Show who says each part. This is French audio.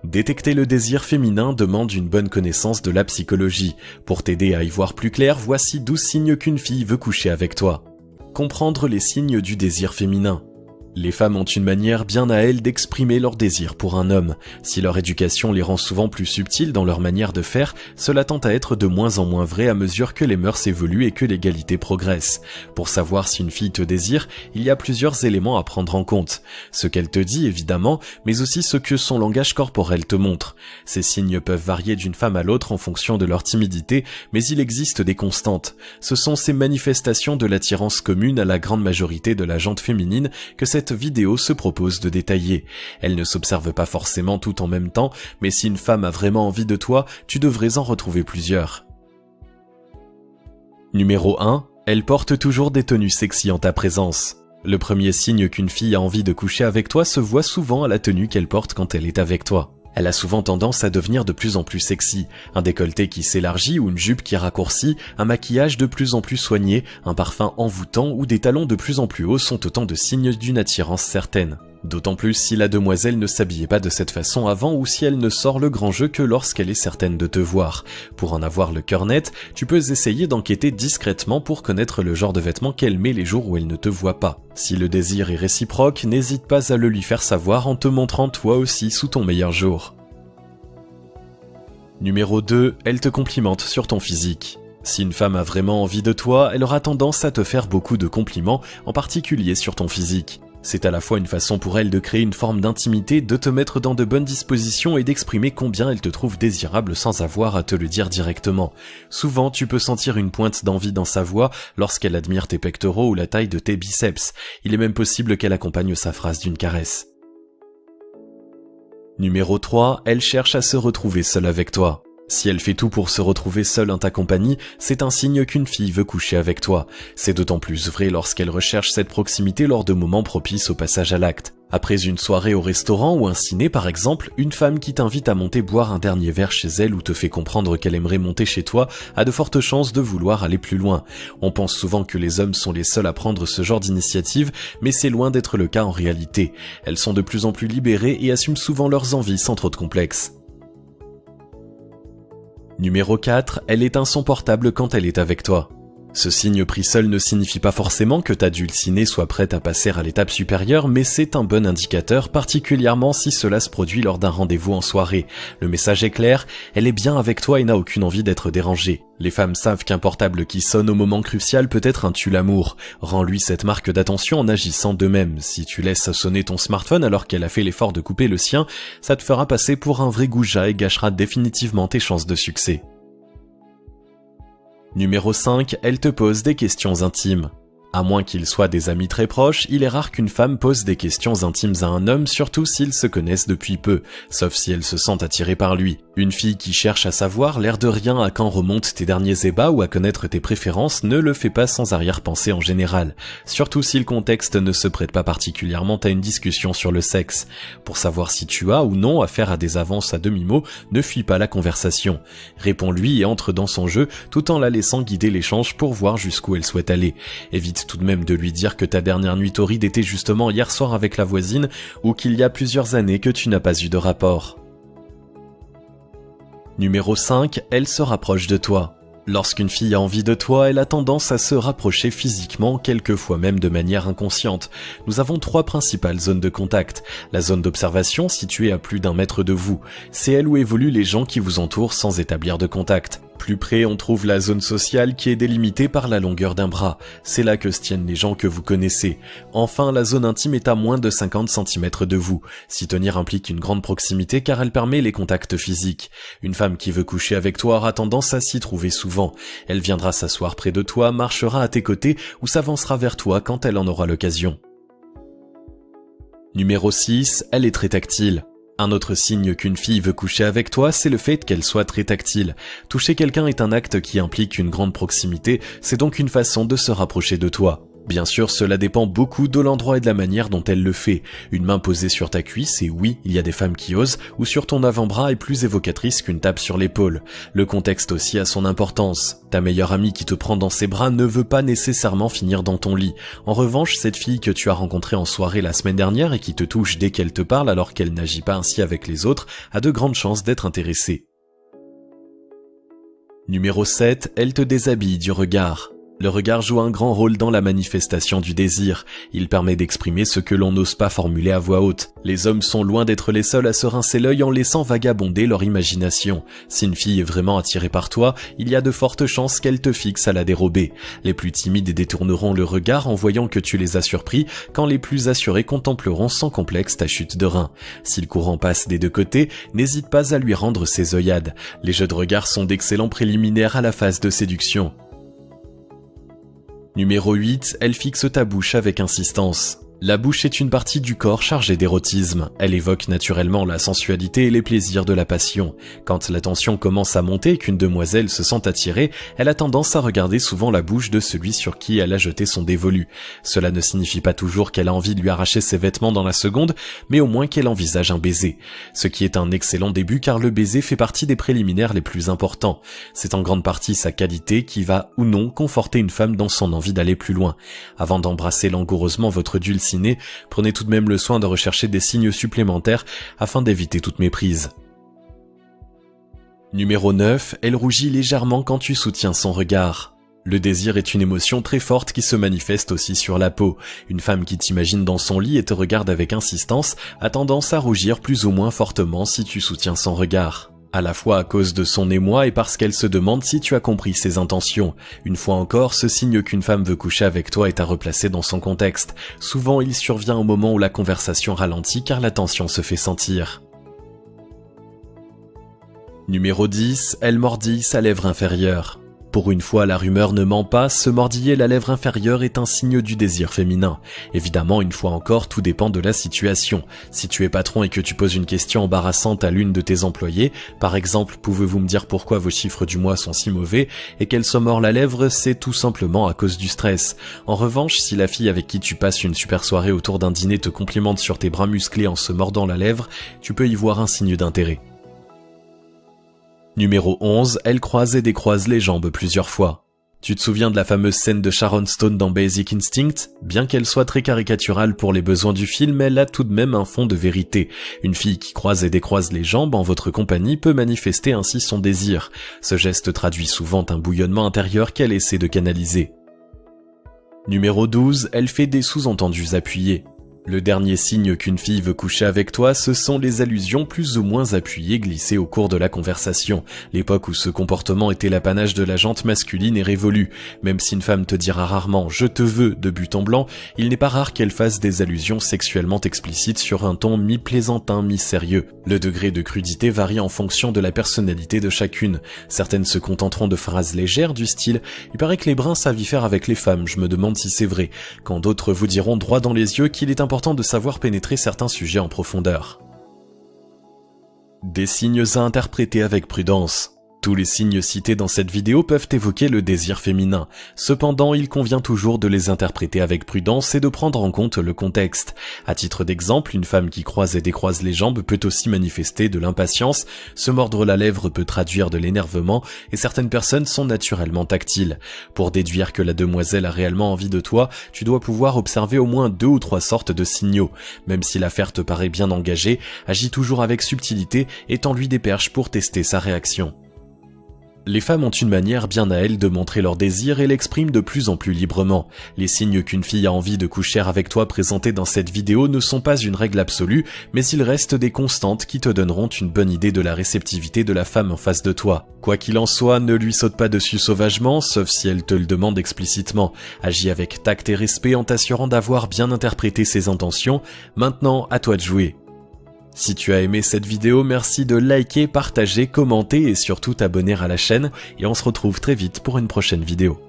Speaker 1: Détecter le désir féminin demande une bonne connaissance de la psychologie. Pour t'aider à y voir plus clair, voici 12 signes qu'une fille veut coucher avec toi. Comprendre les signes du désir féminin. Les femmes ont une manière bien à elles d'exprimer leur désir pour un homme. Si leur éducation les rend souvent plus subtiles dans leur manière de faire, cela tend à être de moins en moins vrai à mesure que les mœurs évoluent et que l'égalité progresse. Pour savoir si une fille te désire, il y a plusieurs éléments à prendre en compte. Ce qu'elle te dit évidemment, mais aussi ce que son langage corporel te montre. Ces signes peuvent varier d'une femme à l'autre en fonction de leur timidité, mais il existe des constantes. Ce sont ces manifestations de l'attirance commune à la grande majorité de la gente féminine que cette vidéo se propose de détailler. Elle ne s'observe pas forcément tout en même temps, mais si une femme a vraiment envie de toi, tu devrais en retrouver plusieurs. Numéro 1. Elle porte toujours des tenues sexy en ta présence. Le premier signe qu'une fille a envie de coucher avec toi se voit souvent à la tenue qu'elle porte quand elle est avec toi. Elle a souvent tendance à devenir de plus en plus sexy. Un décolleté qui s'élargit ou une jupe qui raccourcit, un maquillage de plus en plus soigné, un parfum envoûtant ou des talons de plus en plus hauts sont autant de signes d'une attirance certaine. D'autant plus si la demoiselle ne s'habillait pas de cette façon avant ou si elle ne sort le grand jeu que lorsqu'elle est certaine de te voir. Pour en avoir le cœur net, tu peux essayer d'enquêter discrètement pour connaître le genre de vêtements qu'elle met les jours où elle ne te voit pas. Si le désir est réciproque, n'hésite pas à le lui faire savoir en te montrant toi aussi sous ton meilleur jour. Numéro 2, elle te complimente sur ton physique. Si une femme a vraiment envie de toi, elle aura tendance à te faire beaucoup de compliments, en particulier sur ton physique. C'est à la fois une façon pour elle de créer une forme d'intimité, de te mettre dans de bonnes dispositions et d'exprimer combien elle te trouve désirable sans avoir à te le dire directement. Souvent, tu peux sentir une pointe d'envie dans sa voix lorsqu'elle admire tes pectoraux ou la taille de tes biceps. Il est même possible qu'elle accompagne sa phrase d'une caresse. Numéro 3, elle cherche à se retrouver seule avec toi. Si elle fait tout pour se retrouver seule en ta compagnie, c'est un signe qu'une fille veut coucher avec toi. C'est d'autant plus vrai lorsqu'elle recherche cette proximité lors de moments propices au passage à l'acte. Après une soirée au restaurant ou un ciné par exemple, une femme qui t'invite à monter boire un dernier verre chez elle ou te fait comprendre qu'elle aimerait monter chez toi a de fortes chances de vouloir aller plus loin. On pense souvent que les hommes sont les seuls à prendre ce genre d'initiative, mais c'est loin d'être le cas en réalité. Elles sont de plus en plus libérées et assument souvent leurs envies sans trop de complexes. Numéro 4, elle est insupportable quand elle est avec toi. Ce signe pris seul ne signifie pas forcément que ta dulcinée soit prête à passer à l'étape supérieure, mais c'est un bon indicateur, particulièrement si cela se produit lors d'un rendez-vous en soirée. Le message est clair, elle est bien avec toi et n'a aucune envie d'être dérangée. Les femmes savent qu'un portable qui sonne au moment crucial peut être un tue-l'amour. Rends-lui cette marque d'attention en agissant de même. Si tu laisses sonner ton smartphone alors qu'elle a fait l'effort de couper le sien, ça te fera passer pour un vrai goujat et gâchera définitivement tes chances de succès. Numéro 5, elle te pose des questions intimes. À moins qu'ils soient des amis très proches, il est rare qu'une femme pose des questions intimes à un homme, surtout s'ils se connaissent depuis peu, sauf si elle se sent attirée par lui. Une fille qui cherche à savoir, l'air de rien, à quand remontent tes derniers ébats ou à connaître tes préférences ne le fait pas sans arrière-pensée en général, surtout si le contexte ne se prête pas particulièrement à une discussion sur le sexe. Pour savoir si tu as ou non affaire à des avances à demi-mot, ne fuis pas la conversation. Réponds-lui et entre dans son jeu tout en la laissant guider l'échange pour voir jusqu'où elle souhaite aller. Évite tout de même de lui dire que ta dernière nuit torride était justement hier soir avec la voisine ou qu'il y a plusieurs années que tu n'as pas eu de rapport. Numéro 5, elle se rapproche de toi. Lorsqu'une fille a envie de toi, elle a tendance à se rapprocher physiquement, quelquefois même de manière inconsciente. Nous avons 3 principales zones de contact. La zone d'observation, située à plus d'1 mètre de vous. C'est elle où évoluent les gens qui vous entourent sans établir de contact. Plus près, on trouve la zone sociale qui est délimitée par la longueur d'un bras. C'est là que se tiennent les gens que vous connaissez. Enfin, la zone intime est à moins de 50 cm de vous. S'y tenir implique une grande proximité car elle permet les contacts physiques. Une femme qui veut coucher avec toi aura tendance à s'y trouver souvent. Elle viendra s'asseoir près de toi, marchera à tes côtés ou s'avancera vers toi quand elle en aura l'occasion. Numéro 6, elle est très tactile. Un autre signe qu'une fille veut coucher avec toi, c'est le fait qu'elle soit très tactile. Toucher quelqu'un est un acte qui implique une grande proximité, c'est donc une façon de se rapprocher de toi. Bien sûr, cela dépend beaucoup de l'endroit et de la manière dont elle le fait. Une main posée sur ta cuisse, et oui, il y a des femmes qui osent, ou sur ton avant-bras est plus évocatrice qu'une tape sur l'épaule. Le contexte aussi a son importance. Ta meilleure amie qui te prend dans ses bras ne veut pas nécessairement finir dans ton lit. En revanche, cette fille que tu as rencontrée en soirée la semaine dernière et qui te touche dès qu'elle te parle alors qu'elle n'agit pas ainsi avec les autres, a de grandes chances d'être intéressée. Numéro 7, elle te déshabille du regard. Le regard joue un grand rôle dans la manifestation du désir. Il permet d'exprimer ce que l'on n'ose pas formuler à voix haute. Les hommes sont loin d'être les seuls à se rincer l'œil en laissant vagabonder leur imagination. Si une fille est vraiment attirée par toi, il y a de fortes chances qu'elle te fixe à la dérobée. Les plus timides détourneront le regard en voyant que tu les as surpris, quand les plus assurés contempleront sans complexe ta chute de rein. Si le courant passe des deux côtés, n'hésite pas à lui rendre ses œillades. Les jeux de regard sont d'excellents préliminaires à la phase de séduction. Numéro 8, elle fixe ta bouche avec insistance. La bouche est une partie du corps chargée d'érotisme. Elle évoque naturellement la sensualité et les plaisirs de la passion. Quand la tension commence à monter et qu'une demoiselle se sent attirée, elle a tendance à regarder souvent la bouche de celui sur qui elle a jeté son dévolu. Cela ne signifie pas toujours qu'elle a envie de lui arracher ses vêtements dans la seconde, mais au moins qu'elle envisage un baiser. Ce qui est un excellent début car le baiser fait partie des préliminaires les plus importants. C'est en grande partie sa qualité qui va, ou non, conforter une femme dans son envie d'aller plus loin. Avant d'embrasser langoureusement votre dulcinée, prenez tout de même le soin de rechercher des signes supplémentaires afin d'éviter toute méprise. Numéro 9, elle rougit légèrement quand tu soutiens son regard. Le désir est une émotion très forte qui se manifeste aussi sur la peau. Une femme qui t'imagine dans son lit et te regarde avec insistance a tendance à rougir plus ou moins fortement si tu soutiens son regard. À la fois à cause de son émoi et parce qu'elle se demande si tu as compris ses intentions. Une fois encore, ce signe qu'une femme veut coucher avec toi est à replacer dans son contexte. Souvent, il survient au moment où la conversation ralentit car la tension se fait sentir. Numéro 10, elle mordille sa lèvre inférieure. Pour une fois, la rumeur ne ment pas, se mordiller la lèvre inférieure est un signe du désir féminin. Évidemment, une fois encore, tout dépend de la situation. Si tu es patron et que tu poses une question embarrassante à l'une de tes employées, par exemple, pouvez-vous me dire pourquoi vos chiffres du mois sont si mauvais, et qu'elle se mord la lèvre, c'est tout simplement à cause du stress. En revanche, si la fille avec qui tu passes une super soirée autour d'un dîner te complimente sur tes bras musclés en se mordant la lèvre, tu peux y voir un signe d'intérêt. Numéro 11, elle croise et décroise les jambes plusieurs fois. Tu te souviens de la fameuse scène de Sharon Stone dans Basic Instinct? Bien qu'elle soit très caricaturale pour les besoins du film, elle a tout de même un fond de vérité. Une fille qui croise et décroise les jambes en votre compagnie peut manifester ainsi son désir. Ce geste traduit souvent un bouillonnement intérieur qu'elle essaie de canaliser. Numéro 12, elle fait des sous-entendus appuyés. Le dernier signe qu'une fille veut coucher avec toi, ce sont les allusions plus ou moins appuyées glissées au cours de la conversation. L'époque où ce comportement était l'apanage de la jante masculine est révolue. Même si une femme te dira rarement « je te veux » de but en blanc, il n'est pas rare qu'elle fasse des allusions sexuellement explicites sur un ton mi-plaisantin, mi-sérieux. Le degré de crudité varie en fonction de la personnalité de chacune. Certaines se contenteront de phrases légères du style « il paraît que les bruns savent y faire avec les femmes, je me demande si c'est vrai », quand d'autres vous diront droit dans les yeux qu'il est important de savoir pénétrer certains sujets en profondeur. Des signes à interpréter avec prudence. Tous les signes cités dans cette vidéo peuvent évoquer le désir féminin. Cependant, il convient toujours de les interpréter avec prudence et de prendre en compte le contexte. À titre d'exemple, une femme qui croise et décroise les jambes peut aussi manifester de l'impatience, se mordre la lèvre peut traduire de l'énervement et certaines personnes sont naturellement tactiles. Pour déduire que la demoiselle a réellement envie de toi, tu dois pouvoir observer au moins 2 ou 3 sortes de signaux. Même si l'affaire te paraît bien engagée, agis toujours avec subtilité et tends-lui des perches pour tester sa réaction. Les femmes ont une manière bien à elles de montrer leur désir et l'expriment de plus en plus librement. Les signes qu'une fille a envie de coucher avec toi présentés dans cette vidéo ne sont pas une règle absolue, mais ils restent des constantes qui te donneront une bonne idée de la réceptivité de la femme en face de toi. Quoi qu'il en soit, ne lui saute pas dessus sauvagement, sauf si elle te le demande explicitement. Agis avec tact et respect en t'assurant d'avoir bien interprété ses intentions. Maintenant, à toi de jouer. Si tu as aimé cette vidéo, merci de liker, partager, commenter et surtout t'abonner à la chaîne et on se retrouve très vite pour une prochaine vidéo.